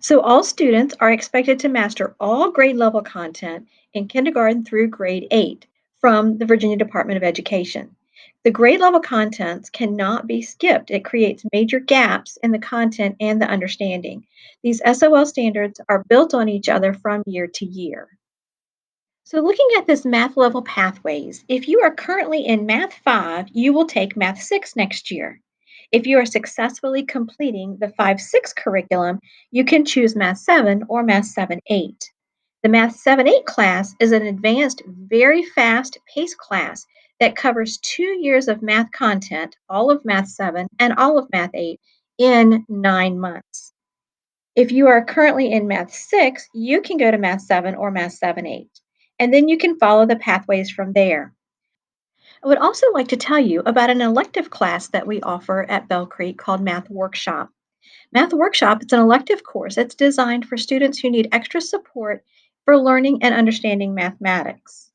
So, all students are expected to master all grade level content in kindergarten through grade 8 from the Virginia Department of Education. The grade level contents cannot be skipped. It creates major gaps in the content and the understanding. These SOL standards are built on each other from year to year. So, looking at this math level pathways, if you are currently in Math 5, you will take Math 6 next year. If you are successfully completing the 5-6 curriculum, you can choose Math 7 or Math 7-8. The Math 7-8 class is an advanced, very fast paced class that covers 2 years of math content, all of Math 7 and all of Math 8, in 9 months. If you are currently in Math 6, you can go to Math 7 or Math 7-8, and then you can follow the pathways from there. I would also like to tell you about an elective class that we offer at Bell Creek called Math Workshop. Math Workshop is an elective course that's designed for students who need extra support for learning and understanding mathematics.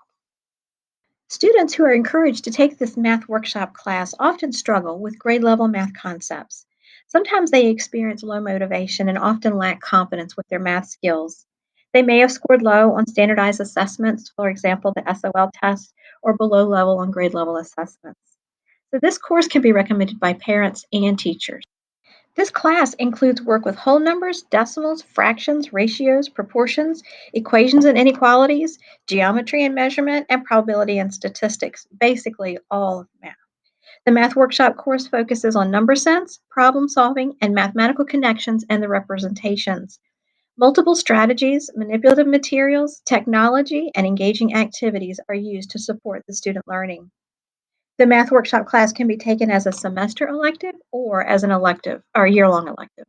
Students who are encouraged to take this math workshop class often struggle with grade level math concepts. Sometimes they experience low motivation and often lack confidence with their math skills. They may have scored low on standardized assessments, for example, the SOL test, or below level on grade level assessments. So, this course can be recommended by parents and teachers. This class includes work with whole numbers, decimals, fractions, ratios, proportions, equations and inequalities, geometry and measurement, and probability and statistics, basically all of math. The Math Workshop course focuses on number sense, problem solving, and mathematical connections and the representations. Multiple strategies, manipulative materials, technology, and engaging activities are used to support the student learning. The Math Workshop class can be taken as a semester elective or as an elective or year long elective.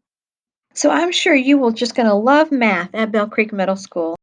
So I'm sure you will just going to love math at Bell Creek Middle School.